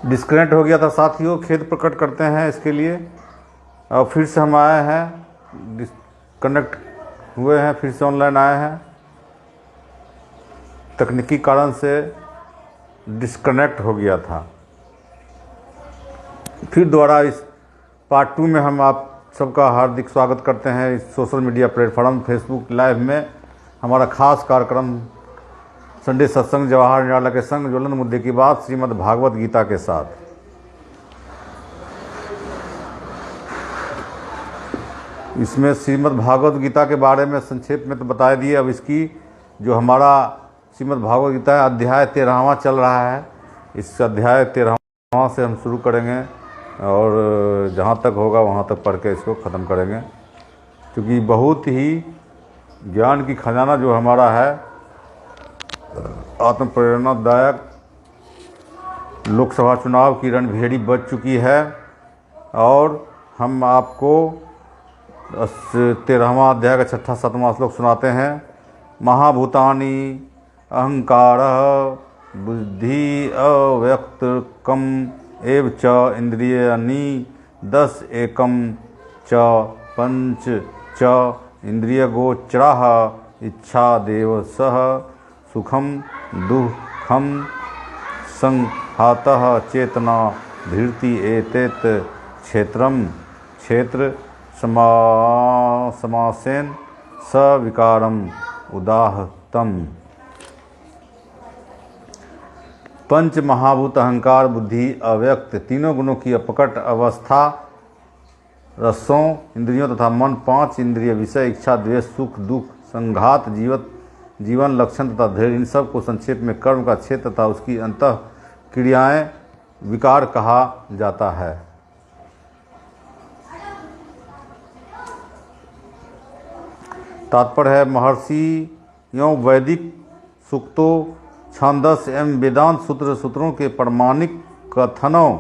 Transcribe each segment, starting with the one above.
Disconnect हो गया था साथियों, खेद प्रकट करते हैं इसके लिए। और फिर से हम आए हैं, डिस्कनेक्ट हुए हैं, फिर से ऑनलाइन आए हैं। तकनीकी कारण से डिस्कनेक्ट हो गया था। फिर दोबारा इस पार्ट 2 में हम आप सबका हार्दिक स्वागत करते हैं इस social media platform Facebook live में। हमारा खास कार्यक्रम संडे सत्संग जवाहर निराला के संग ज्वलन मुद्दे की बात श्रीमद् भागवत गीता के साथ। इसमें श्रीमद् भागवत गीता के बारे में संक्षेप में तो बता दिए। अब इसकी जो हमारा श्रीमद् भागवत गीता है अध्याय 13वां चल रहा है। इस अध्याय 13वां से हम शुरू करेंगे और जहाँ तक होगा वहाँ तक पढ़ के इसको ख़त्म करेंगे, क्योंकि बहुत ही ज्ञान की खजाना जो हमारा है आत्म प्रेरणादायक। लोकसभा चुनाव की रणभेड़ी बज चुकी है और हम आपको 13वां अध्याय का 6-7वां श्लोक सुनाते हैं। महाभूतानि अहंकार बुद्धि अव्यक्तकम एव च इंद्रियाणि 10 एकम च पंच च इंद्रियगोचराः इच्छा देव सह सुखम दुखम संहातः चेतना धीर्ति एतेत क्षेत्रम क्षेत्र समासेन सविकारम उदाहतम। पंच महाभूत अहंकार बुद्धि अव्यक्त तीनों गुणों की अपकट अवस्था, रसों इंद्रियों तथा मन 5 इंद्रिय विषय इच्छा द्वेष सुख दुख संघात जीवन लक्षण तथा धैर्य, इन सब को संक्षेप में कर्म का क्षेत्र तथा उसकी अंतः क्रियाएं विकार कहा जाता है। तात्पर्य है महर्षियों वैदिक सूक्तों छांदस एवं वेदांत सूत्रों के प्रमाणिक कथनों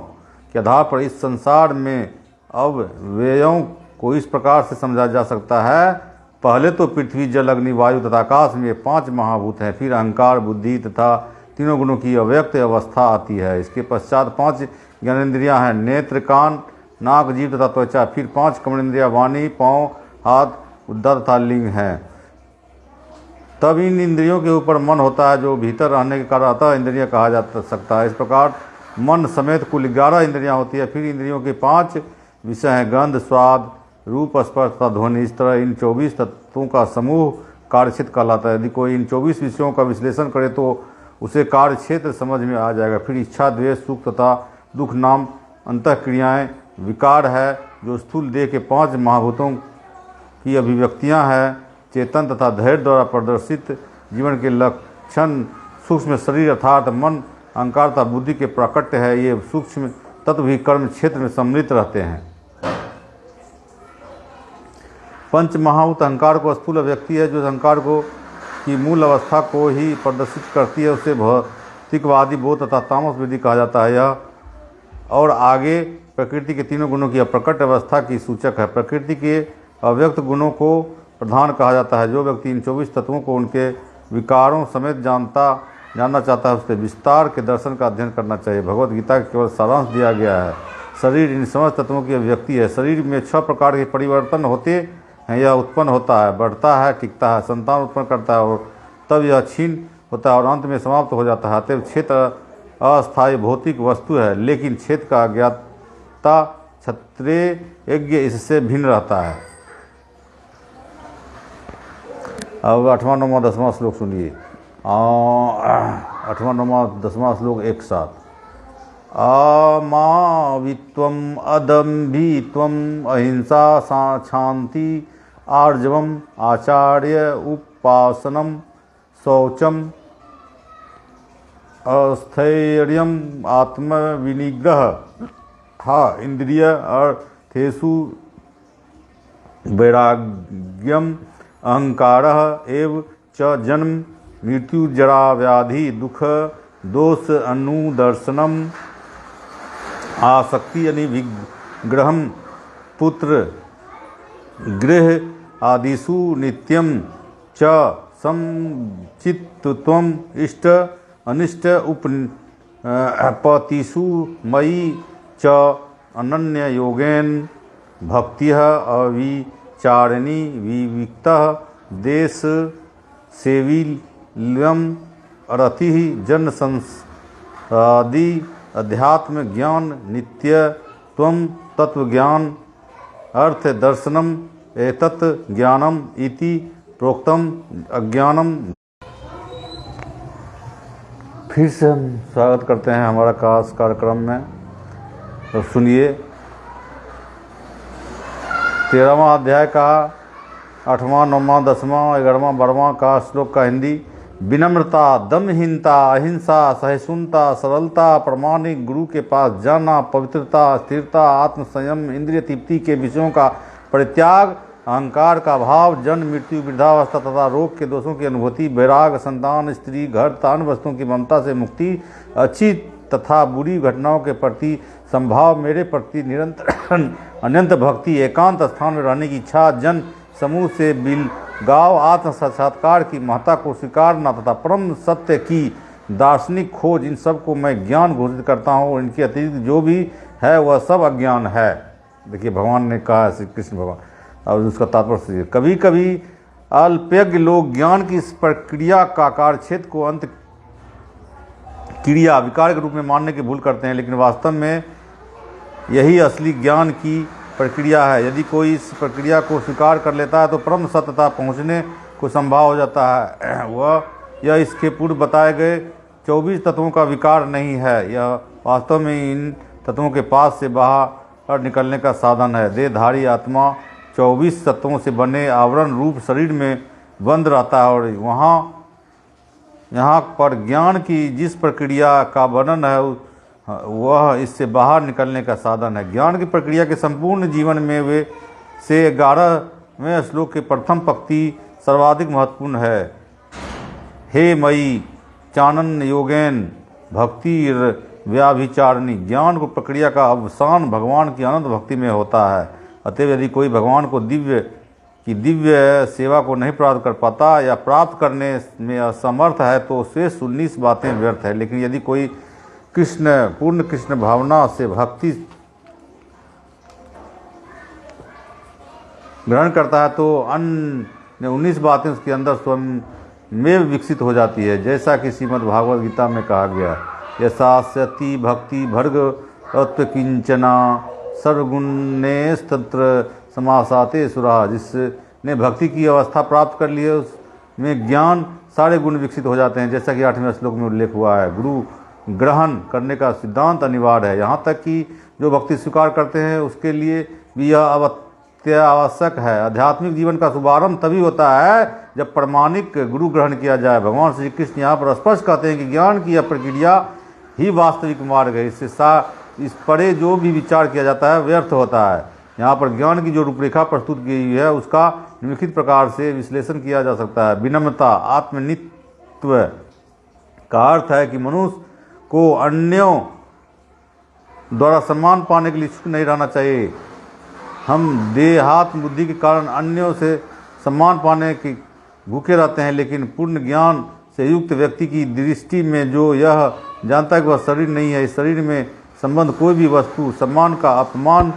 के आधार पर इस संसार में अव्ययों को इस प्रकार से समझा जा सकता है। पहले तो पृथ्वी जल अग्नि वायु तथा आकाश में 5 महाभूत हैं, फिर अहंकार बुद्धि तथा तीनों गुणों की अव्यक्त अवस्था आती है। इसके पश्चात 5 ज्ञानेंद्रियां हैं, नेत्र कान नाक जीभ तथा त्वचा, फिर 5 कर्मेंद्रियां वाणी पाँव हाथ उद्दा तथा लिंग हैं। तब इन इंद्रियों के ऊपर मन होता है जो भीतर रहने के कारण अतः इंद्रियां कहा जा सकता है। इस प्रकार मन समेत कुल 11 इंद्रियां होती है। फिर इंद्रियों के 5 विषय हैं, गंध स्वाद रूप स्पर्श तथा ध्वनि। इस तरह इन 24 तत्वों का समूह कार्यक्षेत्र कहलाता है। यदि कोई इन 24 विषयों का विश्लेषण करे तो उसे कार्यक्षेत्र समझ में आ जाएगा। फिर इच्छा द्वेष सुख तथा दुख नाम अंतः क्रियाएँ विकार है जो स्थूल देह के 5 महाभूतों की अभिव्यक्तियाँ हैं। चेतन तथा धैर्य द्वारा प्रदर्शित जीवन के लक्षण सूक्ष्म शरीर अर्थात मन अहंकार तथा बुद्धि के प्राकट्य है। ये सूक्ष्म तत्व भी कर्म क्षेत्र में सम्मिलित रहते हैं। पंच महाभूत अहंकार को स्थूल अभिव्यक्ति है जो अहंकार को की मूल अवस्था को ही प्रदर्शित करती है। उसे भौतिकवादी बोध तथा तामस विधि कहा जाता है। यह और आगे प्रकृति के तीनों गुणों की अप्रकट अवस्था की सूचक है। प्रकृति के अव्यक्त गुणों को प्रधान कहा जाता है। जो व्यक्ति इन 24 तत्वों को उनके विकारों समेत जानना चाहता है उसे विस्तार के दर्शन का अध्ययन करना चाहिए। भगवत गीता का केवल सारांश दिया गया है। शरीर इन समस्त तत्वों की अभिव्यक्ति है। शरीर में 6 प्रकार के परिवर्तन होते हैं। यह उत्पन्न होता है, बढ़ता है, टिकता है, संतान उत्पन्न करता है और तब यह क्षीण होता है और अंत में समाप्त हो जाता है। अतएव क्षेत्र अस्थायी भौतिक वस्तु है, लेकिन क्षेत्र का ज्ञाता क्षत्रिय इससे भिन्न रहता है। अब 8वां 9वां 10वां श्लोक सुनिए। 8वां 9वां 10वां श्लोक एक साथ। अमावित्वम अदम्भित्वम अहिंसा शांति आर्जवम आचार्य उपासनम शौचम अस्थैर्यम आत्मविनिग्रह इंद्रिय अर्थेषु वैराग्यम अहंकार एव च जन्म मृत्यु जरा व्याधि दुख दोष अनुदर्शनम आसक्ति यानी विग्रहम पुत्र गृह आदिषु नित्यम च समचित्तत्वम इष्ट अनिष्ट पतिषु मयि च अनन्य योगेन भक्तिः अविचारिणी विविक्तः देश सेविल्यम रतिः जन संसादि अध्यात्म ज्ञान नित्य त्वं तत्व ज्ञान अर्थ दर्शनम एतत् ज्ञानम इति प्रोक्तम अज्ञानम। फिर से हम स्वागत करते हैं हमारा खास कार्यक्रम में। तो सुनिए 13वां अध्याय का 8वां 9वां 10वां 11वां 12वां का श्लोक का हिंदी। विनम्रता, दमहीनता, अहिंसा, सहिष्णुता, सरलता, प्रामाणिक गुरु के पास जाना, पवित्रता, स्थिरता, आत्मसंयम, इंद्रिय तृप्ति के विषयों का परित्याग, अहंकार का भाव, जन्म मृत्यु वृद्धावस्था तथा रोग के दोषों की अनुभूति, वैराग, संतान, स्त्री, घर, तान वस्तुओं की ममता से मुक्ति, अच्छी तथा बुरी घटनाओं के प्रति संभाव, मेरे प्रति निरंतर अनंत भक्ति, एकांत स्थान में रहने की इच्छा, जन समूह से बिलगाव, आत्म साक्षात्कार की महत्ता को स्वीकारना तथा परम सत्य की दार्शनिक खोज, इन सब को मैं ज्ञान घोषित करता हूँ और इनके अतिरिक्त जो भी है वह सब अज्ञान है। देखिए भगवान ने कहा है, श्री कृष्ण भगवान, और उसका तात्पर्य कभी कभी अल्पज्ञ लोग ज्ञान की इस प्रक्रिया का कार्यक्षेत्र को अंत क्रिया विकार के रूप में मानने की भूल करते हैं, लेकिन वास्तव में यही असली ज्ञान की प्रक्रिया है। यदि कोई इस प्रक्रिया को स्वीकार कर लेता है तो परम सत्यता पहुँचने को संभव हो जाता है। यह इसके पूर्व बताए गए 24 तत्वों का विकार नहीं है, यह वास्तव में इन तत्वों के पास से बाहर निकलने का साधन है। देहधारी आत्मा 24 तत्वों से बने आवरण रूप शरीर में बंद रहता है और यहाँ पर ज्ञान की जिस प्रक्रिया का वर्णन है वह इससे बाहर निकलने का साधन है। ज्ञान की प्रक्रिया के संपूर्ण जीवन में वे से 11वें श्लोक की प्रथम पंक्ति सर्वाधिक महत्वपूर्ण है। हे मयि चानन योगेन भक्ति व्याभिचारिणी, ज्ञान को प्रक्रिया का अवसान भगवान की अनंत भक्ति में होता है। अतएव यदि कोई भगवान को दिव्य सेवा को नहीं प्राप्त कर पाता या प्राप्त करने में असमर्थ है तो शेष 19 बातें व्यर्थ है। लेकिन यदि कोई पूर्ण कृष्ण भावना से भक्ति ग्रहण करता है तो अन्य 19 बातें उसके अंदर स्वयं में विकसित हो जाती है। जैसा कि श्रीमद् भागवत गीता में कहा गया, यथा सती भक्ति भर्ग तत्व किंचना सर्वगुणेस्तत्र समासाते सुरा, जिसने भक्ति की अवस्था प्राप्त कर ली है उसमें ज्ञान सारे गुण विकसित हो जाते हैं। जैसा कि 8वें श्लोक में उल्लेख हुआ है, गुरु ग्रहण करने का सिद्धांत अनिवार्य है। यहाँ तक कि जो भक्ति स्वीकार करते हैं उसके लिए भी यह आवश्यक है। आध्यात्मिक जीवन का शुभारंभ तभी होता है जब प्रामाणिक गुरु ग्रहण किया जाए। भगवान श्री कृष्ण यहाँ पर स्पष्ट कहते हैं कि ज्ञान की यह प्रक्रिया ही वास्तविक मार्ग है। इस परे जो भी विचार किया जाता है व्यर्थ होता है। यहाँ पर ज्ञान की जो रूपरेखा प्रस्तुत की गई है उसका निम्नलिखित प्रकार से विश्लेषण किया जा सकता है। विनम्रता, आत्मनित्व का अर्थ है कि मनुष्य को अन्यों द्वारा सम्मान पाने के लिए इच्छुक नहीं रहना चाहिए। हम देहात्म बुद्धि के कारण अन्यों से सम्मान पाने के भूखे रहते हैं, लेकिन पूर्ण ज्ञान से युक्त व्यक्ति की दृष्टि में जो यह जानता है कि वह शरीर नहीं है, इस शरीर में संबंध कोई भी वस्तु सम्मान का अपमान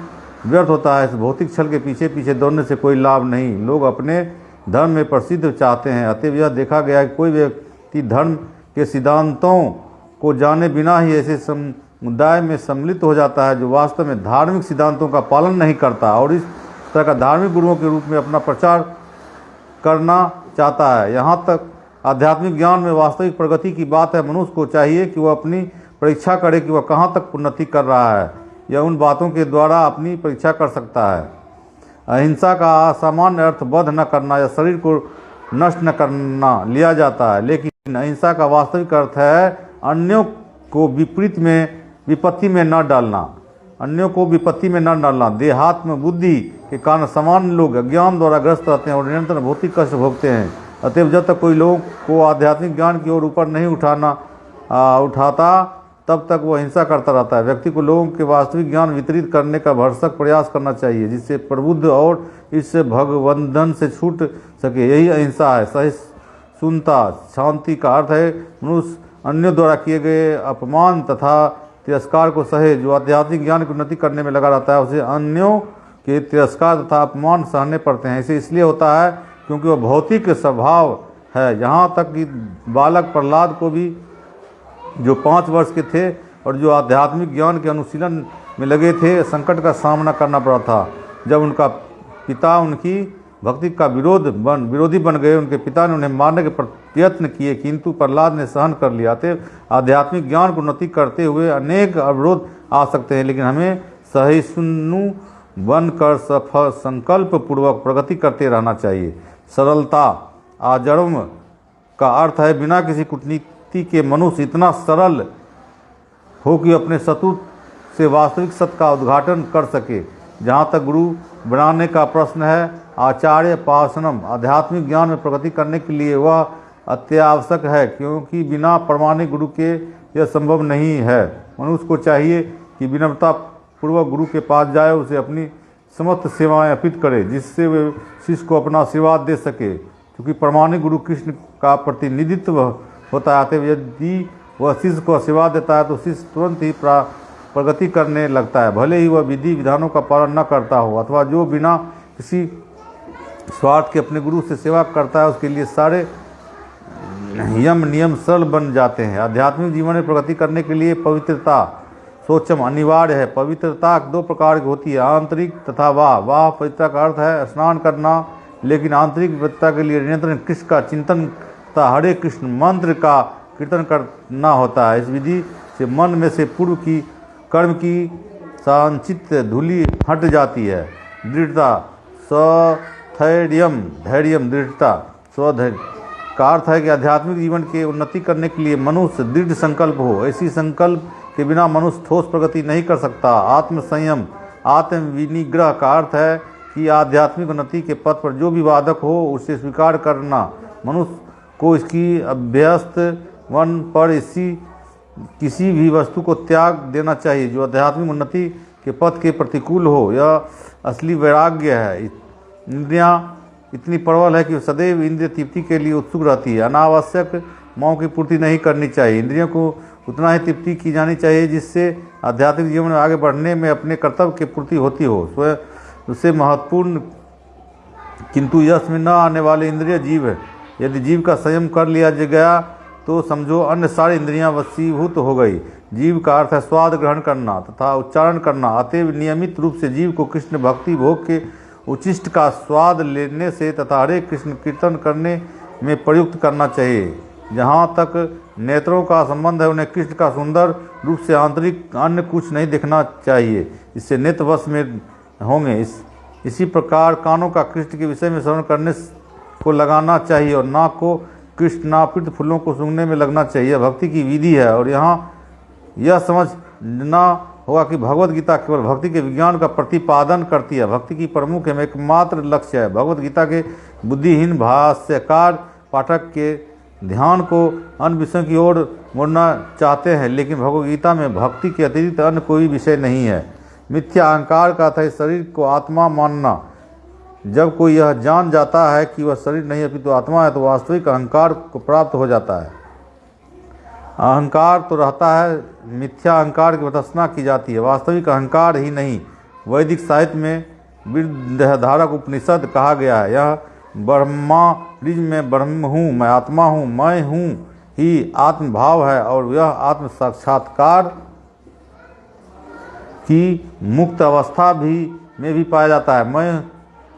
व्यर्थ होता है। इस भौतिक छल के पीछे पीछे दौड़ने से कोई लाभ नहीं। लोग अपने धर्म में प्रसिद्ध चाहते हैं। अतएव यह देखा गया है कि कोई व्यक्ति धर्म के सिद्धांतों को जाने बिना ही ऐसे समुदाय में सम्मिलित हो जाता है जो वास्तव में धार्मिक सिद्धांतों का पालन नहीं करता और इस तरह का धार्मिक गुरुओं के रूप में अपना प्रचार करना चाहता है। यहाँ तक आध्यात्मिक ज्ञान में वास्तविक प्रगति की बात है। मनुष्य को चाहिए कि वह अपनी परीक्षा करे कि वह कहाँ तक उन्नति कर रहा है। यह उन बातों के द्वारा अपनी परीक्षा कर सकता है। अहिंसा का असामान्य अर्थ वध न करना या शरीर को नष्ट न करना लिया जाता है, लेकिन अहिंसा का वास्तविक अर्थ है अन्यों को विपत्ति में न डालना। देहात्म बुद्धि के कारण सामान्य लोग अज्ञान द्वारा ग्रस्त रहते हैं और निरंतर भौतिक कष्ट भोगते हैं। अतएव जब तक कोई लोगों को आध्यात्मिक ज्ञान की ओर ऊपर नहीं उठाता तब तक वह हिंसा करता रहता है। व्यक्ति को लोगों के वास्तविक ज्ञान वितरित करने का भरसक प्रयास करना चाहिए जिससे प्रबुद्ध और इस भगवंधन से छूट सके। यही अहिंसा है। सहिष्णुता, शांति का अर्थ है मनुष्य अन्यों द्वारा किए गए अपमान तथा तिरस्कार को सहे। जो आध्यात्मिक ज्ञान की उन्नति करने में लगा रहता है उसे अन्यों के तिरस्कार तथा अपमान सहने पड़ते हैं। इसे इसलिए होता है क्योंकि वह भौतिक स्वभाव है। यहाँ तक कि बालक प्रहलाद को भी, जो 5 वर्ष के थे और जो आध्यात्मिक ज्ञान के अनुशीलन में लगे थे, संकट का सामना करना पड़ा था। जब उनका पिता उनकी भक्ति का विरोधी बन गए, उनके पिता ने उन्हें मारने के प्रयत्न किए, किंतु प्रहलाद ने सहन कर लिया। अतः आध्यात्मिक ज्ञान को उन्नति करते हुए अनेक अवरोध आ सकते हैं, लेकिन हमें सहिष्णु बनकर सफल संकल्प पूर्वक प्रगति करते रहना चाहिए। सरलता आजन्म का अर्थ है बिना किसी कूटनीति के मनुष्य इतना सरल हो कि अपने शत्रु से वास्तविक सत्य का उद्घाटन कर सके। जहाँ तक गुरु बनाने का प्रश्न है, आचार्य पासनम आध्यात्मिक ज्ञान में प्रगति करने के लिए वह अत्यावश्यक है, क्योंकि बिना प्रमाणिक गुरु के यह संभव नहीं है। मनुष्य को चाहिए कि विनम्रता पूर्वक गुरु के पास जाए, उसे अपनी समस्त सेवाएं अर्पित करे, जिससे वे शिष्य को अपना आशीर्वाद दे सके। क्योंकि प्रमाणिक गुरु कृष्ण का प्रतिनिधित्व होता है, अतः यदि वह शिष्य को आशीर्वाद देता है तो शिष्य तुरंत ही प्रगति करने लगता है, भले ही वह विधि विधानों का पालन न करता हो, अथवा जो बिना किसी स्वार्थ के अपने गुरु से सेवा करता है उसके लिए सारे यम नियम सरल बन जाते हैं। आध्यात्मिक जीवन में प्रगति करने के लिए पवित्रता सोचम अनिवार्य है। पवित्रता 2 प्रकार की होती है, आंतरिक तथा बाह्य। पवित्रता का अर्थ है स्नान करना, लेकिन आंतरिक पवित्रता के लिए निरंतर कृष्ण का चिंतन तथा हरे कृष्ण मंत्र का कीर्तन करना होता है। इस विधि से मन में से पूर्व की कर्म की संचित धूलि हट जाती है। दृढ़ता स्थैर्यम धैर्यम दृढ़ता स्वधैर्य का अर्थ है कि आध्यात्मिक जीवन के उन्नति करने के लिए मनुष्य दृढ़ संकल्प हो। ऐसी संकल्प के बिना मनुष्य ठोस प्रगति नहीं कर सकता। आत्म संयम आत्म विनिग्रह का अर्थ है कि आध्यात्मिक उन्नति के पथ पर जो भी बाधक हो उसे स्वीकार करना। मनुष्य को इसकी अभ्यस्त वन पर किसी भी वस्तु को त्याग देना चाहिए जो आध्यात्मिक उन्नति के पथ के प्रतिकूल हो। यह असली वैराग्य है। इंद्रियां इतनी प्रबल है कि सदैव इंद्रिय तृप्ति के लिए उत्सुक रहती है। अनावश्यक मोह की पूर्ति नहीं करनी चाहिए। इंद्रियों को उतना ही तृप्ति की जानी चाहिए जिससे आध्यात्मिक जीवन में आगे बढ़ने में अपने कर्तव्य की पूर्ति होती हो। स्वयं उससे महत्वपूर्ण किंतु यश में न आने वाले इंद्रिय जीव है। यदि जीव का संयम कर लिया गया तो समझो अन्य सारी इंद्रियां वशीभूत हो गई। जीव का अर्थ है स्वाद ग्रहण करना तथा उच्चारण करना। अतएव नियमित रूप से जीव को कृष्ण भक्ति भोग के उचिष्ट का स्वाद लेने से तथा हरे कृष्ण कीर्तन करने में प्रयुक्त करना चाहिए। जहाँ तक नेत्रों का संबंध है, उन्हें कृष्ण का सुंदर रूप से आंतरिक अन्य कुछ नहीं देखना चाहिए, इससे नेत्र वश में होंगे। इसी प्रकार कानों का कृष्ण के विषय में श्रवण करने को लगाना चाहिए और नाक को कृष्णार्पित फूलों को सूंघने में लगना चाहिए। भक्ति की विधि है और यहाँ यह समझना होगा कि भगवत गीता केवल भक्ति के विज्ञान का प्रतिपादन करती है। भक्ति की प्रमुख एवं एकमात्र लक्ष्य है। भगवत गीता के बुद्धिहीन भाष्यकार पाठक के ध्यान को अन्य विषयों की ओर मोड़ना चाहते हैं, लेकिन भगवत गीता में भक्ति के अतिरिक्त अन्य कोई विषय नहीं है। मिथ्या अहंकार का था शरीर को आत्मा मानना। जब कोई यह जान जाता है कि वह शरीर नहीं अपितु आत्मा है तो वास्तविक अहंकार को प्राप्त हो जाता है। अहंकार तो रहता है, मिथ्या अहंकार की भर्त्सना की जाती है, वास्तविक अहंकार ही नहीं। वैदिक साहित्य में बृहदारण्यक उपनिषद कहा गया है, यह ब्रह्मारिज में ब्रह्म हूँ, मैं आत्मा हूँ, मैं हूँ ही आत्मभाव है और यह आत्म साक्षात्कार की मुक्त अवस्था में भी पाया जाता है। मैं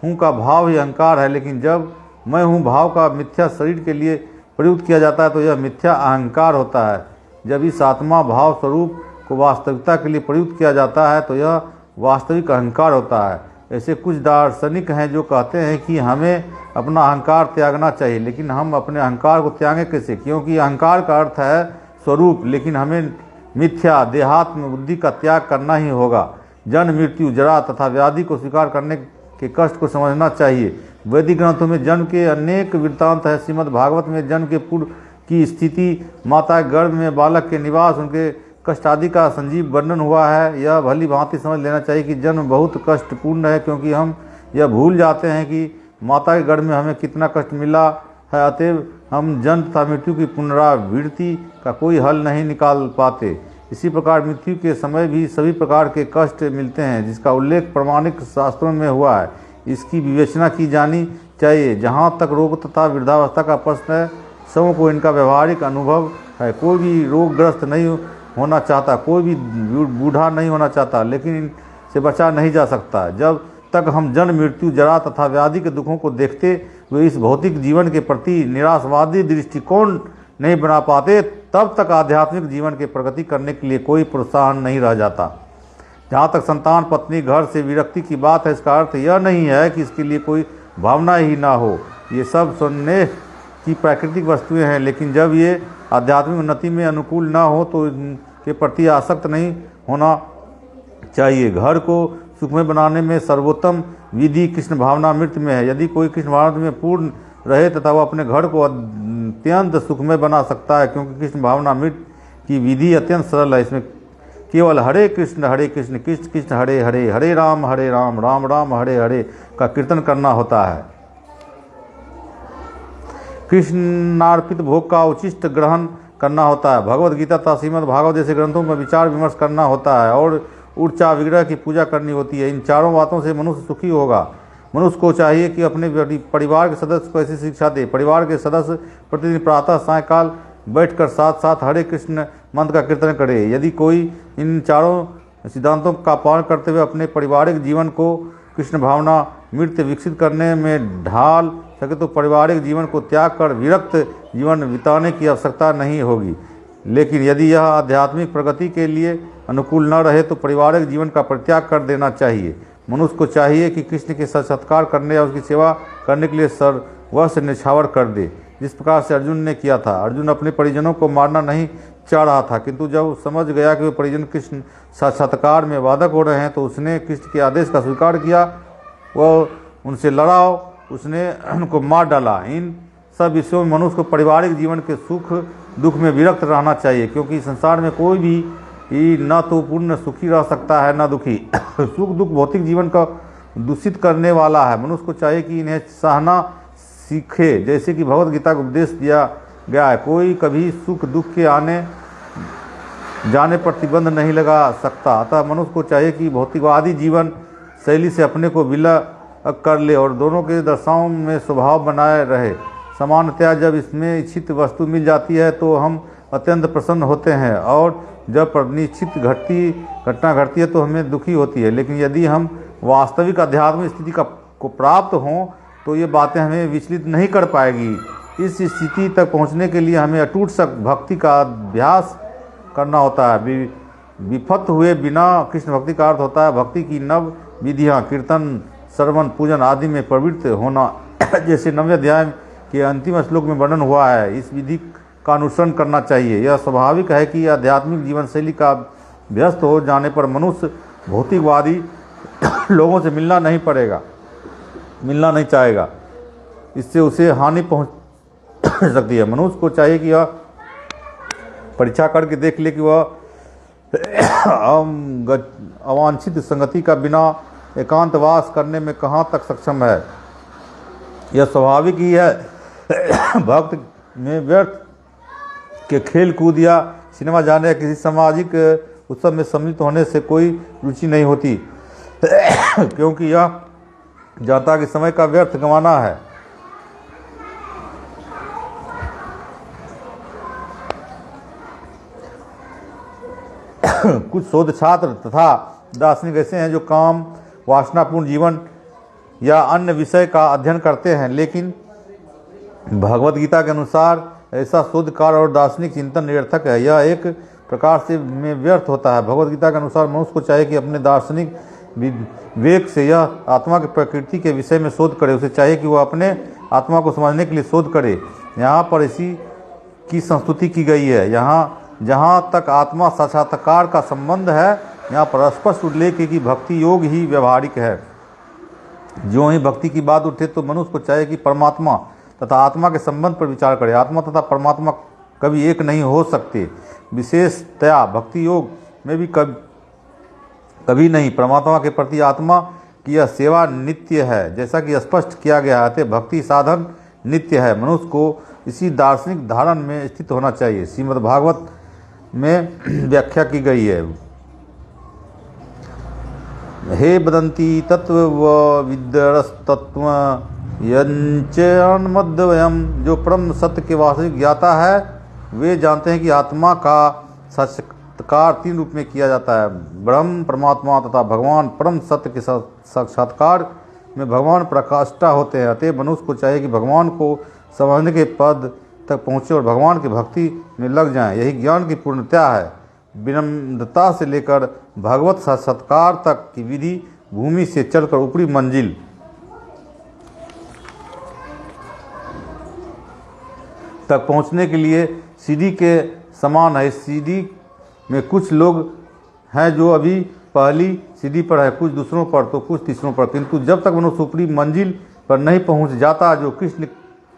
हूँ का भाव ही अहंकार है, लेकिन जब मैं हूँ भाव का मिथ्या शरीर के लिए प्रयुक्त किया जाता है तो यह मिथ्या अहंकार होता है। जब इस आत्मा भाव स्वरूप को वास्तविकता के लिए प्रयुक्त किया जाता है तो यह वास्तविक अहंकार होता है। ऐसे कुछ दार्शनिक हैं जो कहते हैं कि हमें अपना अहंकार त्यागना चाहिए, लेकिन हम अपने अहंकार को त्यागें कैसे? क्योंकि अहंकार का अर्थ है स्वरूप, लेकिन हमें मिथ्या देहात्म बुद्धि का त्याग करना ही होगा। जन्म मृत्यु जरा तथा व्याधि को स्वीकार करने के कष्ट को समझना चाहिए। वैदिक ग्रंथों में जन्म के अनेक वृत्तांत है। श्रीमद् भागवत में जन्म के पूर्व की स्थिति, माता गर्भ में बालक के निवास, उनके कष्ट आदि का संजीव वर्णन हुआ है। यह भली भांति समझ लेना चाहिए कि जन्म बहुत कष्टपूर्ण है, क्योंकि हम यह भूल जाते हैं कि माता के गर्भ में हमें कितना कष्ट मिला है, अतएव हम जन्म तथा मृत्यु की पुनरावृत्ति का कोई हल नहीं निकाल पाते। इसी प्रकार मृत्यु के समय भी सभी प्रकार के कष्ट मिलते हैं, जिसका उल्लेख प्रमाणिक शास्त्रों में हुआ है। इसकी विवेचना की जानी चाहिए। जहाँ तक रोग तथा वृद्धावस्था का प्रश्न है, सबों को इनका व्यवहारिक अनुभव है। कोई भी रोगग्रस्त नहीं होना चाहता, कोई भी बूढ़ा नहीं होना चाहता, लेकिन इनसे बचा नहीं जा सकता। जब तक हम जन्म मृत्यु जरा तथा व्याधि के दुखों को देखते हुए इस भौतिक जीवन के प्रति निराशवादी दृष्टिकोण नहीं बना पाते, तब तक आध्यात्मिक जीवन के प्रगति करने के लिए कोई प्रोत्साहन नहीं रह जाता। जहाँ तक संतान, पत्नी, घर से विरक्ति की बात है, इसका अर्थ यह नहीं है कि इसके लिए कोई भावना ही ना हो। ये सब स्नेह की प्राकृतिक वस्तुएं हैं, लेकिन जब ये आध्यात्मिक उन्नति में अनुकूल ना हो तो इनके प्रति आसक्त नहीं होना चाहिए। घर को सुखमय बनाने में सर्वोत्तम विधि कृष्ण भावनामृत में है। यदि कोई कृष्ण भावनामृत में पूर्ण रहे तथा वह अपने घर को अत्यंत सुखमय बना सकता है, क्योंकि कृष्ण भावनामृत की विधि अत्यंत सरल है। इसमें केवल हरे कृष्ण कृष्ण कृष्ण हरे हरे, हरे राम राम राम हरे हरे का कीर्तन करना होता है। कृष्णार्पित भोग का उचित ग्रहण करना होता है। भगवद गीता तथा श्रीमद् भागवत जैसे ग्रंथों में विचार विमर्श करना होता है और ऊर्जा विग्रह की पूजा करनी होती है। इन चारों बातों से मनुष्य सुखी होगा। मनुष्य को चाहिए कि अपने परिवार के सदस्य को ऐसी शिक्षा दे। परिवार के सदस्य प्रतिदिन प्रातः सायकाल बैठकर साथ साथ हरे कृष्ण मंत्र का कीर्तन करे। यदि कोई इन चारों सिद्धांतों का पालन करते हुए अपने पारिवारिक जीवन को कृष्ण भावना मृत विकसित करने में ढाल सके तो पारिवारिक जीवन को त्याग कर विरक्त जीवन बिताने की आवश्यकता नहीं होगी। लेकिन यदि यह आध्यात्मिक प्रगति के लिए अनुकूल न रहे तो पारिवारिक जीवन का परित्याग कर देना चाहिए। मनुष्य को चाहिए कि कृष्ण के सत्कार करने या उसकी सेवा करने के लिए सर्वस्व निछावर कर दे, जिस प्रकार से अर्जुन ने किया था। अर्जुन अपने परिजनों को मारना नहीं चाह रहा था, किंतु जब समझ गया कि वे परिजन कृष्ण साक्षात्कार में बाधक हो रहे हैं तो उसने कृष्ण के आदेश का स्वीकार किया। वह उनसे लड़ा, उसने उनको मार डाला। इन सब विषयों में मनुष्य को पारिवारिक जीवन के सुख दुख में विरक्त रहना चाहिए, क्योंकि संसार में कोई भी न तो पूर्ण सुखी रह सकता है न दुखी। सुख दुख भौतिक जीवन का दूषित करने वाला है। मनुष्य को चाहिए कि इन्हें सहना सीखे, जैसे कि भगवद गीता का उपदेश दिया गया है। कोई कभी सुख दुख के आने जाने पर प्रतिबंध नहीं लगा सकता। अतः मनुष्य को चाहिए कि भौतिकवादी जीवन शैली से अपने को विलग कर ले और दोनों के दशाओं में स्वभाव बनाए रहे। सामान्यतया जब इसमें इच्छित वस्तु मिल जाती है तो हम अत्यंत प्रसन्न होते हैं, और जब अनिश्चित घटना घटती है तो हमें दुखी होती है। लेकिन यदि हम वास्तविक आध्यात्मिक स्थिति को प्राप्त हों तो ये बातें हमें विचलित नहीं कर पाएगी। इस स्थिति तक पहुंचने के लिए हमें अटूट भक्ति का अभ्यास करना होता है। विफत हुए बिना कृष्ण भक्ति का अर्थ होता है भक्ति की नव विधियाँ, कीर्तन, श्रवण, पूजन आदि में प्रवृत्त होना, जैसे 9वें अध्याय के अंतिम श्लोक में वर्णन हुआ है। इस विधि का अनुसरण करना चाहिए। यह स्वाभाविक है कि आध्यात्मिक जीवन शैली का व्यस्त हो जाने पर मनुष्य भौतिकवादी लोगों से मिलना नहीं चाहेगा। इससे उसे हानि पहुंच सकती है। मनुष्य को चाहिए कि यह परीक्षा करके देख ले कि वह अवांछित संगति का बिना एकांतवास करने में कहाँ तक सक्षम है। यह स्वाभाविक ही है। भक्त में व्यर्थ के खेल कूद या सिनेमा जाने या किसी सामाजिक उत्सव में सम्मिलित होने से कोई रुचि नहीं होती, क्योंकि यह जानता कि समय का व्यर्थ गंवाना है। कुछ शोध छात्र तथा दार्शनिक ऐसे हैं जो काम, वासनापूर्ण जीवन या अन्य विषय का अध्ययन करते हैं, लेकिन भगवद गीता के अनुसार ऐसा शोध कार्य और दार्शनिक चिंतन निरर्थक है। यह एक प्रकार से में व्यर्थ होता है। भगवद गीता के अनुसार मनुष्य को चाहिए कि अपने दार्शनिक विवेक से यह आत्मा की प्रकृति के विषय में शोध करे। उसे चाहिए कि वह अपने आत्मा को समझने के लिए शोध करे। यहाँ पर इसी की संस्तुति की गई है। जहाँ तक आत्मा साक्षात्कार का संबंध है, यहाँ पर स्पष्ट उल्लेख है कि भक्ति योग ही व्यवहारिक है। जो ही भक्ति की बात उठे तो मनुष्य को चाहिए कि परमात्मा तथा आत्मा के संबंध पर विचार करे। आत्मा तथा परमात्मा कभी एक नहीं हो सकते। विशेषतया भक्ति योग में भी कभी नहीं। परमात्मा के प्रति आत्मा की यह सेवा नित्य है, जैसा कि स्पष्ट किया गया है। भक्ति साधन नित्य है। मनुष्य को इसी दार्शनिक धारण में स्थित होना चाहिए। श्रीमद् भागवत में व्याख्या की गई है, हे वदन्ति तत्त्वविदस्तत्त्व यञ्चन्मद्वयम्, जो परम सत्य के वास्तविक ज्ञाता है वे जानते हैं कि आत्मा का साक्षात्कार 3 रूप में किया जाता है, ब्रह्म, परमात्मा तथा भगवान। परम सत्य के साक्षात्कार में भगवान प्रकाष्ठा होते हैं। अतः मनुष्य को चाहिए कि भगवान को समझने के पद तक पहुँचे और भगवान की भक्ति में लग जाएं। यही ज्ञान की पूर्णता है। विनम्रता से लेकर भगवत साक्षात्कार तक की विधि भूमि से चलकर ऊपरी मंजिल तक पहुंचने के लिए सीढ़ी के समान है। इस सीढ़ी में कुछ लोग हैं जो अभी पहली सीढ़ी पर है, कुछ दूसरों पर तो कुछ तीसरों पर, किंतु जब तक मनुष्य ऊपरी मंजिल पर नहीं पहुंच जाता जो कृष्ण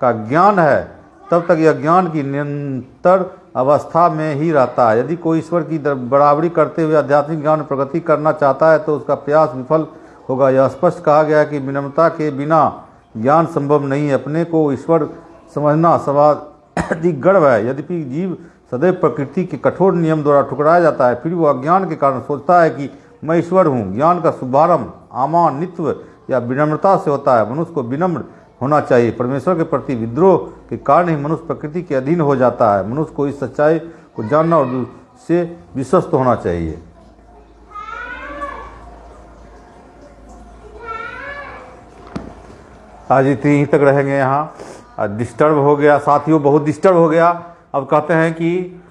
का ज्ञान है, तब तक यह ज्ञान की निरंतर अवस्था में ही रहता है। यदि कोई ईश्वर की बराबरी करते हुए आध्यात्मिक ज्ञान में प्रगति करना चाहता है तो उसका प्रयास विफल होगा। यह स्पष्ट कहा गया है कि विनम्रता के बिना ज्ञान संभव नहीं है। अपने को ईश्वर समझना सर्वाधिक गर्व है। यद्यपि जीव सदैव प्रकृति के कठोर नियम द्वारा ठुकराया जाता है, फिर वो अज्ञान के कारण सोचता है कि मैं ईश्वर हूँ। ज्ञान का शुभारंभ अमानित्व या विनम्रता से होता है। मनुष्य को विनम्र होना चाहिए। परमेश्वर के प्रति विद्रोह के कारण ही मनुष्य प्रकृति के अधीन हो जाता है। मनुष्य को इस सच्चाई को जानना और उससे विश्वस्त होना चाहिए। आज इतनी तक रहेंगे यहाँ। डिस्टर्ब हो गया साथियों, बहुत डिस्टर्ब हो गया। अब कहते हैं कि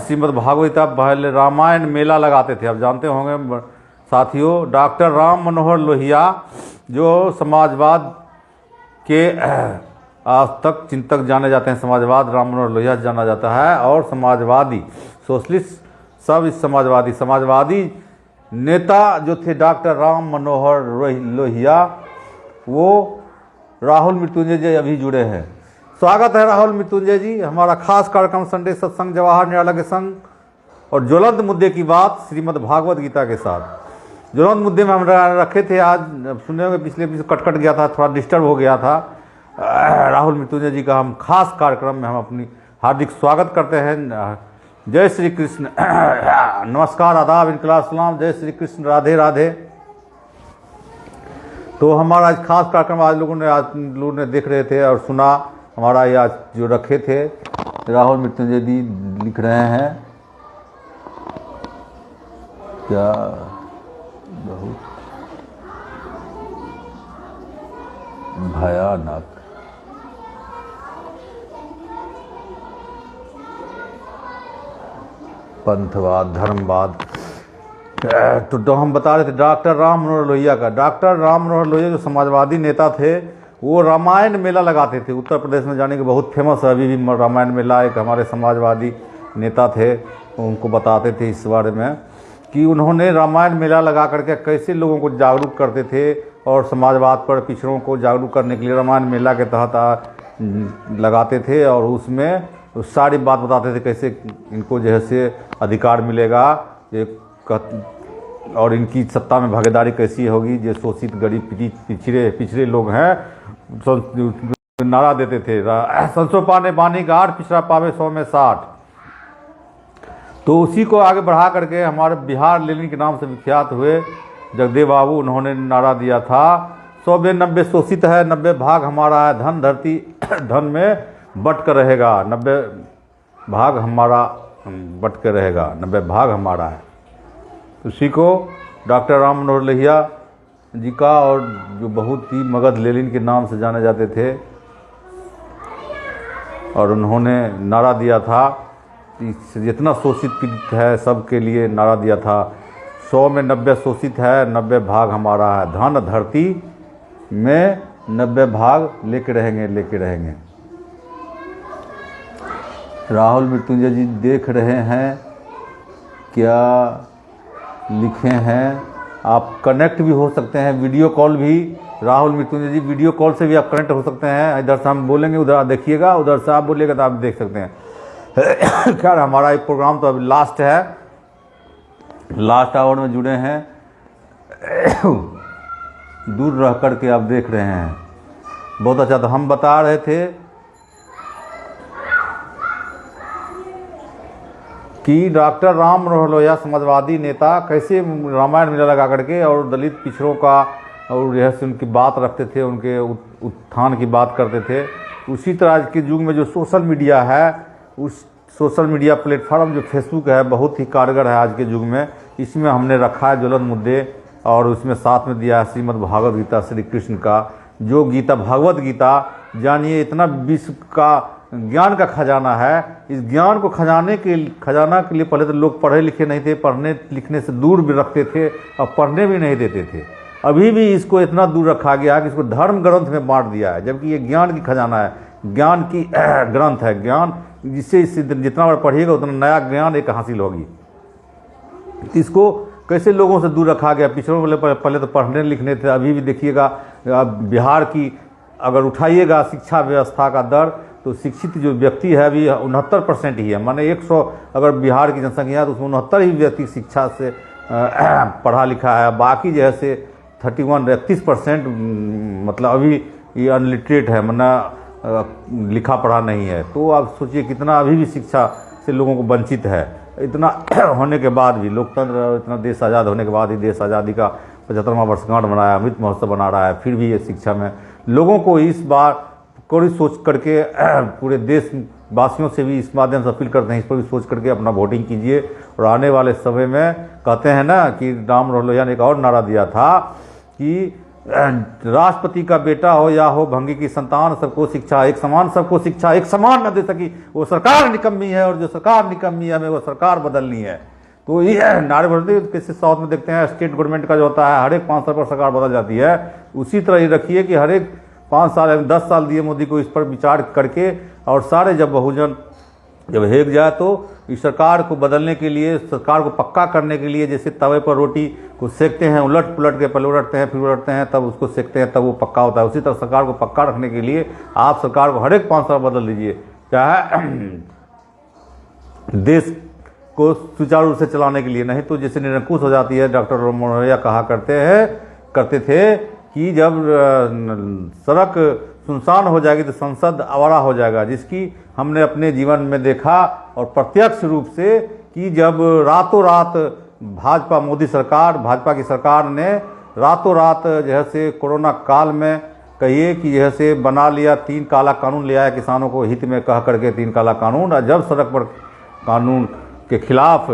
श्रीमद् भागवत पहले रामायण मेला लगाते थे। अब जानते होंगे साथियों, डॉक्टर राम मनोहर लोहिया जो समाजवाद के आज तक चिंतक जाने जाते हैं, समाजवाद राम मनोहर लोहिया जाना जाता है, और समाजवादी सोशलिस्ट सब इस समाजवादी नेता जो थे डॉक्टर राम मनोहर लोहिया, वो राहुल मृत्युंजय जी अभी जुड़े हैं। स्वागत है राहुल मृत्युंजय जी। हमारा खास कार्यक्रम संडे सत्संग जवाहर निराला के संग और ज्वलंत मुद्दे की बात श्रीमद् भागवत गीता के साथ। ज्वलंत मुद्दे में हम रखे थे, आज सुने होंगे पिछले कट गया था, थोड़ा डिस्टर्ब हो गया था। राहुल मृत्युंजय जी का हम खास कार्यक्रम में हम अपनी हार्दिक स्वागत करते हैं। जय श्री कृष्ण, नमस्कार, आदाब, इनकलाब, सलाम, जय श्री कृष्ण, राधे राधे। तो हमारा आज खास कार्यक्रम आज लोगों ने देख रहे थे और सुना। हमारा ये आज जो रखे थे राहुल मृत्युंजय जी लिख रहे हैं, क्या बहुत भयानक पंथवाद, धर्मवाद। तो हम बता रहे थे डॉक्टर राम मनोहर लोहिया का। डॉक्टर राम मनोहर लोहिया जो समाजवादी नेता थे, वो रामायण मेला लगाते थे। उत्तर प्रदेश में जाने के बहुत फेमस है अभी भी रामायण मेला। एक हमारे समाजवादी नेता थे, उनको बताते थे इस बारे में कि उन्होंने रामायण मेला लगा करके कैसे लोगों को जागरूक करते थे और समाजवाद पर पिछड़ों को जागरूक करने के लिए रामायण मेला के तहत लगाते थे और उसमें सारी बात बताते थे कैसे इनको जैसे अधिकार मिलेगा ये और इनकी सत्ता में भागीदारी कैसी होगी, जो शोषित गरीब पिछड़े लोग हैं। नारा देते थे, संसो पाने बानी गाढ़, पिछड़ा पावे 100 में 60। तो उसी को आगे बढ़ा करके हमारे बिहार लेनिन के नाम से विख्यात हुए जगदेव बाबू, उन्होंने नारा दिया था 100 में 90 शोषित है, 90 भाग हमारा है, धन धरती धन में बट कर रहेगा, 90 भाग हमारा बट कर रहेगा, 90 भाग हमारा है। उसी को डॉक्टर राम मनोहर लोहिया जी का, और जो बहुत ही मगध लेनिन के नाम से जाने जाते थे, और उन्होंने नारा दिया था जितना शोषित पीड़ित है सबके लिए नारा दिया था 100 में 90 शोषित है, 90 भाग हमारा है, धन धरती में 90 भाग लेके रहेंगे। राहुल मृत्युंजय जी देख रहे हैं क्या लिखे हैं? आप कनेक्ट भी हो सकते हैं, वीडियो कॉल भी। राहुल मृत्युंजय जी वीडियो कॉल से भी आप कनेक्ट हो सकते हैं। इधर से हम बोलेंगे, उधर आप देखिएगा, उधर से आप बोलिएगा तो आप देख सकते हैं। खैर हमारा ये प्रोग्राम तो अभी लास्ट है, लास्ट आवर में जुड़े हैं, दूर रह कर के आप देख रहे हैं। बहुत अच्छा। तो हम बता रहे थे कि डॉक्टर राम मनोहर लोहिया समाजवादी नेता कैसे रामायण मेला लगा करके और दलित पिछड़ों का और यह से उनकी बात रखते थे, उनके उत्थान की बात करते थे। उसी तरह आज के युग में जो सोशल मीडिया है, उस सोशल मीडिया प्लेटफॉर्म जो फेसबुक है बहुत ही कारगर है आज के युग में। इसमें हमने रखा है ज्वलंत मुद्दे और उसमें साथ में दिया है श्रीमद् भागवत गीता श्री कृष्ण का, जो गीता भगवत गीता जानिए इतना विश्व का ज्ञान का खजाना है। इस ज्ञान को खजाना के लिए पहले तो लोग पढ़े लिखे नहीं थे, पढ़ने लिखने से दूर भी रखते थे और पढ़ने भी नहीं देते थे। अभी भी इसको इतना दूर रखा गया कि इसको धर्म ग्रंथ में बांट दिया है, जबकि ये ज्ञान की खजाना है, ज्ञान की ग्रंथ है। ज्ञान जिससे जितना बार पढ़िएगा उतना नया ज्ञान एक हासिल होगी। इसको कैसे लोगों से दूर रखा गया। पिछड़ों वाले पहले तो पढ़ने लिखने थे, अभी भी देखिएगा बिहार की अगर उठाइएगा शिक्षा व्यवस्था का दर तो शिक्षित जो व्यक्ति है अभी 69% ही है। माने 100 अगर बिहार की जनसंख्या है तो उसमें 69 ही व्यक्ति शिक्षा से पढ़ा लिखा है। बाकी जो है से 31% मतलब अभी ये अनलिटरेट है, मतलब लिखा पढ़ा नहीं है। तो आप सोचिए कितना अभी भी शिक्षा से लोगों को वंचित है। इतना होने के बाद भी लोकतंत्र, इतना देश आज़ाद होने के बाद ही देश आज़ादी का 75वां वर्षगांठ मनाया, अमृत महोत्सव बना रहा है, फिर भी ये शिक्षा में लोगों को इस बार कड़ी सोच करके पूरे देश वासियों से भी इस माध्यम से अपील करते हैं, इस पर भी सोच करके अपना वोटिंग कीजिए। और आने वाले समय में कहते हैं ना कि राम मनोहर लोहिया ने एक और नारा दिया था कि राष्ट्रपति का बेटा हो या हो भंगी की संतान, सबको शिक्षा एक समान, सबको शिक्षा एक समान न दे सकी वो सरकार निकम्मी है, और जो सरकार निकम्मी है हमें वो सरकार बदलनी है। तो ये नारे बढ़ते किसी साउथ में देखते हैं स्टेट गवर्नमेंट का जो होता है हर एक 5 साल पर सरकार बदल जाती है। उसी तरह ही रखिए कि हर एक 5 साल 10 साल दिए मोदी को इस पर विचार करके, और सारे जब बहुजन जब हेग जाए तो इस सरकार को बदलने के लिए, सरकार को पक्का करने के लिए, जैसे तवे पर रोटी को सेकते हैं उलट पुलट के, पहले उलटते हैं फिर उलटते हैं तब उसको सेकते हैं तब वो पक्का होता है, उसी तरह सरकार को पक्का रखने के लिए आप सरकार को हर एक 5 साल बदल दीजिए, चाहे देश को सुचारू रूप से चलाने के लिए। नहीं तो जैसे निरंकुश हो जाती है। डॉक्टर राम मनोहर लोहिया कहा करते थे कि जब सड़क सुनसान हो जाएगी तो संसद आवारा हो जाएगा, जिसकी हमने अपने जीवन में देखा और प्रत्यक्ष रूप से कि जब रातों रात भाजपा की सरकार ने रातों रात जैसे कोरोना काल में कहिए कि जैसे बना लिया 3 काला कानून ले आया किसानों को हित में कह करके 3 काला कानून, और जब सड़क पर कानून के खिलाफ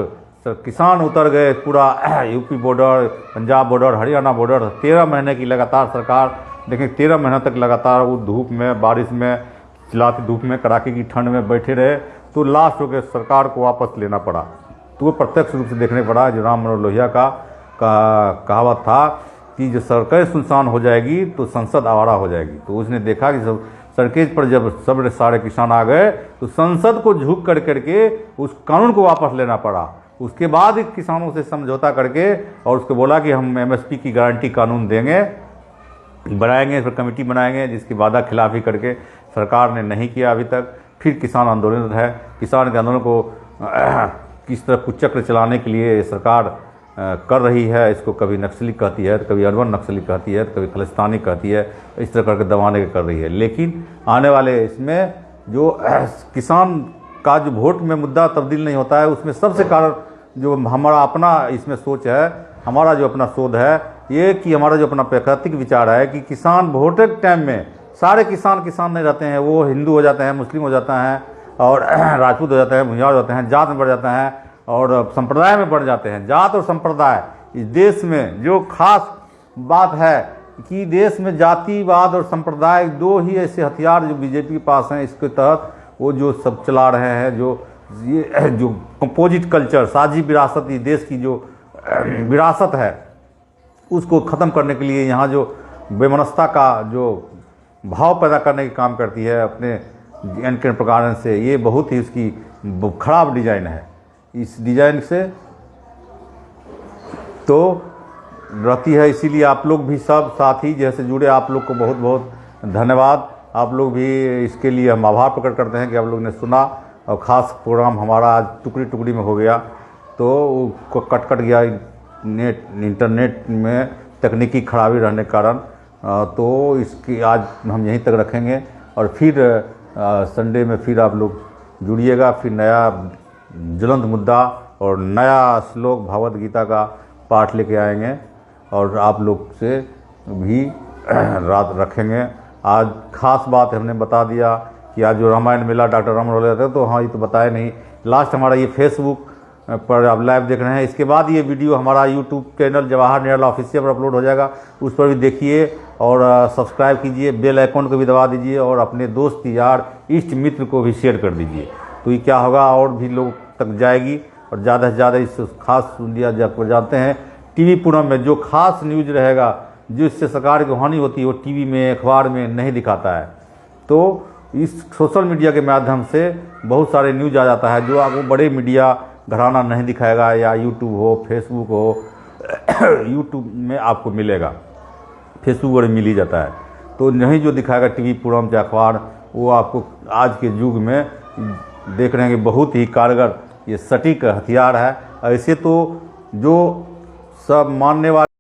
किसान उतर गए, पूरा UP border, Punjab border, Haryana border, 13 महीने की लगातार सरकार देखें 13 महीना तक लगातार वो धूप में, बारिश में, चिल्लाती धूप में, कड़ाके की ठंड में बैठे रहे, तो लास्ट होकर सरकार को वापस लेना पड़ा। तो वो प्रत्यक्ष रूप से देखने पड़ा। जो राम मनोहर लोहिया का कहावत था कि जो सड़कें सुनसान हो जाएगी तो संसद आवारा हो जाएगी, तो उसने देखा कि सब सड़कें पर जब सब सारे किसान आ गए तो संसद को झुक करके उस कानून को वापस लेना पड़ा। उसके बाद किसानों से समझौता करके और उसको बोला कि हम MSP की गारंटी कानून देंगे, बनाएंगे, फिर कमेटी बनाएंगे, जिसकी वादा खिलाफी करके सरकार ने नहीं किया अभी तक। फिर किसान आंदोलन है। किसान के आंदोलन को किस तरह कुचक्र चलाने के लिए सरकार कर रही है। इसको कभी नक्सली कहती है, तो कभी अर्बन नक्सली कहती है, तो कभी खालिस्तानी कहती है, इस तरह करके दबाने का कर रही है। लेकिन आने वाले इसमें जो किसान का जो वोट में मुद्दा तब्दील नहीं होता है, उसमें सबसे कारण जो हमारा अपना इसमें सोच है, हमारा जो अपना शोध है ये कि हमारा जो अपना प्राकृतिक विचार है कि किसान वोट के टाइम में सारे किसान नहीं रहते हैं, वो हिंदू हो जाते हैं, मुस्लिम हो जाता है, और राजपूत हो जाते हैं, भुंजार हो जाते हैं, जात में बढ़ जाते हैं और संप्रदाय में बढ़ जाते हैं। जात और संप्रदाय इस देश में जो खास बात है कि देश में जातिवाद और संप्रदाय 2 ही ऐसे हथियार जो बीजेपी के पास हैं, इसके तहत वो जो सब चला रहे हैं, जो कंपोजिट कल्चर, साझी विरासत, इस देश की जो विरासत है उसको ख़त्म करने के लिए यहाँ जो बेमनस्ता का जो भाव पैदा करने का काम करती है अपने के प्रकार से, ये बहुत ही उसकी खराब डिजाइन है। इस डिजाइन से तो रहती है। इसीलिए आप लोग भी सब साथी जैसे जुड़े, आप लोग को बहुत बहुत धन्यवाद। आप लोग भी इसके लिए हम आभार प्रकट करते हैं कि आप लोग ने सुना, और ख़ास प्रोग्राम हमारा आज टुकड़ी में हो गया तो कट गया इंटरनेट में तकनीकी खराबी रहने के कारण। तो इसकी आज हम यहीं तक रखेंगे और फिर संडे में फिर आप लोग जुड़िएगा, फिर नया ज्वलंत मुद्दा और नया श्लोक भागवत गीता का पाठ लेके आएंगे और आप लोग से भी रात रखेंगे। आज खास बात हमने बता दिया कि आज जो रामायण मेला डॉक्टर राम थे, तो हाँ ये तो बताया नहीं। लास्ट हमारा ये फेसबुक पर आप लाइव देख रहे हैं, इसके बाद ये वीडियो हमारा यूट्यूब चैनल जवाहर निराला ऑफिशियल पर अपलोड हो जाएगा, उस पर भी देखिए और सब्सक्राइब कीजिए, बेल आइकन को भी दबा दीजिए और अपने दोस्त यार इष्ट मित्र को भी शेयर कर दीजिए। तो ये क्या होगा, और भी लोग तक जाएगी और ज़्यादा से ज़्यादा इस खास इंडिया जब जानते हैं टीवी पूनम में जो खास न्यूज रहेगा जिससे सरकार की हानि होती है वो टीवी में अखबार में नहीं दिखाता है। तो इस सोशल मीडिया के माध्यम से बहुत सारे न्यूज आ जाता है जो आपको बड़े मीडिया घराना नहीं दिखाएगा, या यूट्यूब हो फेसबुक हो यूट्यूब में आपको मिलेगा, फेसबुक पर मिल ही जाता है। तो नहीं जो दिखाएगा टीवी पूनम या अखबार, वो आपको आज के युग में देख रहे हैं कि बहुत ही कारगर ये सटीक हथियार है। ऐसे तो जो सब मानने वाले